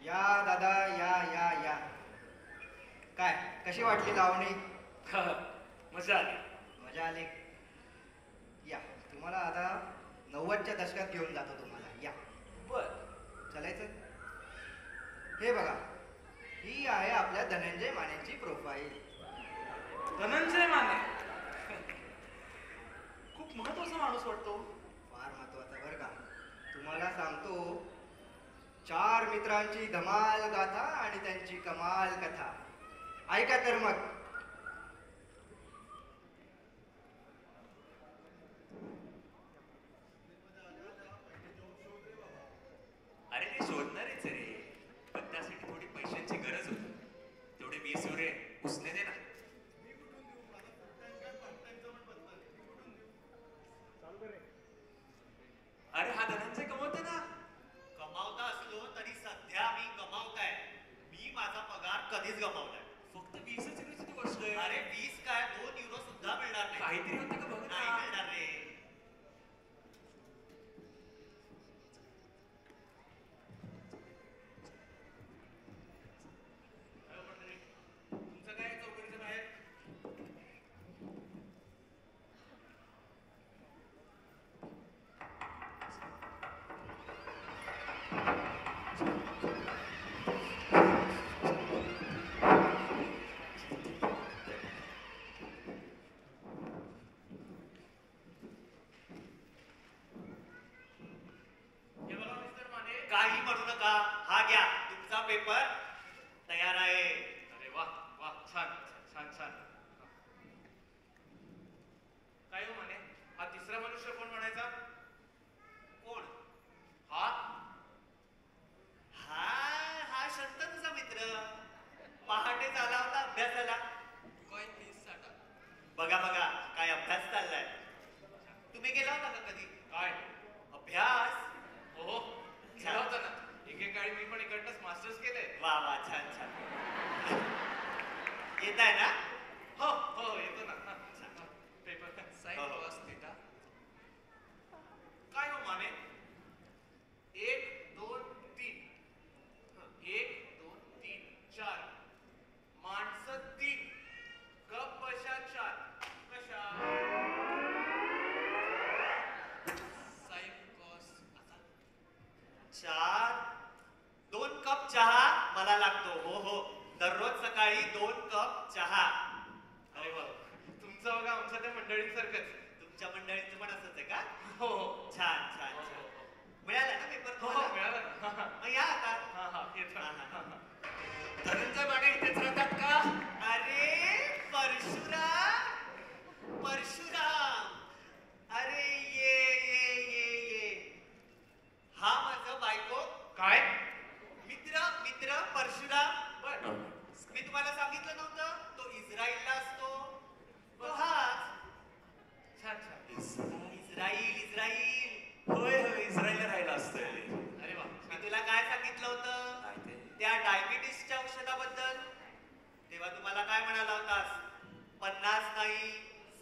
या दादा या या या. काय कशी वाटली लावणी? मजा आली. मजा आली. या तुम्हाला आता 90च्या दशकात घेऊन जातो तुम्हाला. या बर चालायचं. हे बघा, ही आहे आपल्या धनंजय मानेची प्रोफाईल. धनंजय माने खूप महत्वाचा माणूस वाटतो. फार महत्वाचा बरं का. तुम्हाला सांगतो, 4 मित्रांची धमाल गाथा आणि त्यांची कमाल कथा. ऐका तर मग. अरे ते शोधणारेच रे, पण त्यासाठी थोडी पैशांची गरज होती. तेवढे 20 युरे उसने दे ना. अरे हा धनंजय कमवते ना. कमावता असलो तरी सध्या मी कमावताय. मी माझा पगार कधीच गमावलाय. फक्त 20 युरोची गोष्ट आहे. अरे 20 काय 2 युरो सुद्धा मिळणार नाही. काहीतरी होतं का बघ ना. नाही मिळणार रे. तुमचं काय चौकटीच्या बाहेर? हे बघा मिस्टर माने. काही म्हणू नका. हा घ्या तुमचा पेपर तयार आहे. अरे वा वा, छान छान छान. काय हो माने, हा तिसरा मनुष्य कोण म्हणायचा? कोण? हा हा हा शंतनूचा मित्र. पहाटे झाला होता अभ्यासाला. बघा बघा काय अभ्यास चाललाय. तुम्ही गेला होता का कधी काय? अभ्यास? हो गेला होता ना. एकेकाळी मी पण इकडनंच मास्टर्स केलंय. वा वा छान छान. येत आहे ना? हो हो येतो ना. पेपर हो, हो. काय हो माने? 1 2 3 1 2 3 4 माणसं 3 कप कशा 4 कशा? चार 2 कप चहा मला लागतो. हो हो दररोज सकाळी 2 कप चहा. अरे वा, तुमचं बघा आमच्या त्या मंडळींसारखंच. तुमच्या मंडळीचं पण असंच आहे का? हो हो छान छान हो, छान. हो. मिळाला ना पेपर हो हो तुम्हाला? मिळालं ना. मग या आता. हा हा येतो. हा, हा. धनंजय माने इथेच राहतात का? अरे परशुराम परशुराम. अरे ये ये ये ये. हा माझं बायको काय? मित्र मित्र परशुराम. बर मी तुम्हाला सांगितलं नव्हतं तो इस्रायलला असतो. तो हाच. छान छान. Israel Israel. होय होय, इस्रायलला राहिला असतोय. अरे वा मी तुला काय सांगितलं होतं काय ते? त्या डायबिटीसच्या औषधाबद्दल? तेव्हा तुम्हाला काय म्हणाला होतास? 50 नाही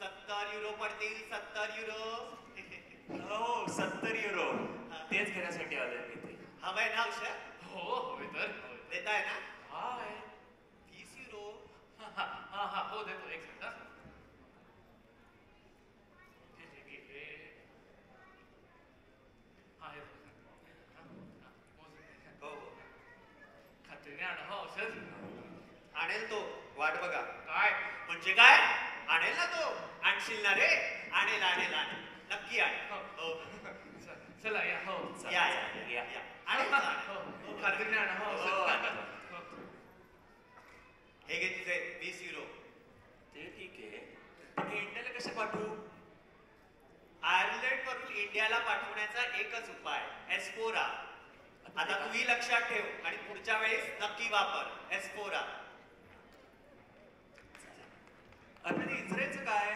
70 युरो पडतील. 70 युरो. हो 70 युरो. तेच घेण्यासाठी आलोय मी इथे. हवंय ना औषध? हो होय तर होय. देताय ना? हाय 20 युरो. हा हो देतो. एक मिनिट. हा हे हो हो खात्रीने आण हो औषध. आणेल तो. वाट बघा. काय? म्हणजे काय? आणेल ना तो. आणशील ना रे? आणेल आणेल आणेल नक्की आणेल. हो. हो चला या. हो या या या या. आणेल तो, आणेल. हो खात्रीने आण हो औषध. हे घे तुझे 20 युरो. ते ठीक आहे, पण हे इंडियाला कसे पाठवू? आयर्लंड वरून इंडियाला पाठवण्याचा एकच उपाय एस्पोरा. आता तूही लक्षात ठेव आणि पुढच्या वेळेस नक्की वापर एस्पोरा. अरे ते इस्रायलचं काय?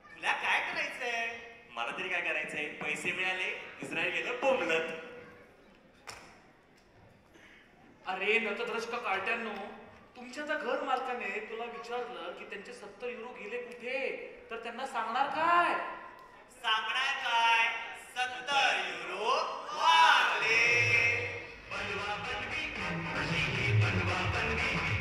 तुला काय करायचंय? मला तरी काय करायचंय? पैसे मिळाले, इस्रायल गेलं बोंबलत. अरे नतद्रष्ट कार्ट्यांनो, तुमच्या त्या घर मालकाने तुला विचारलं की त्यांचे 70 युरो गेले कुठे, तर त्यांना सांगणार काय? सांगणार काय? 70 युरो वाढले. बनवा बनवी तुम्ही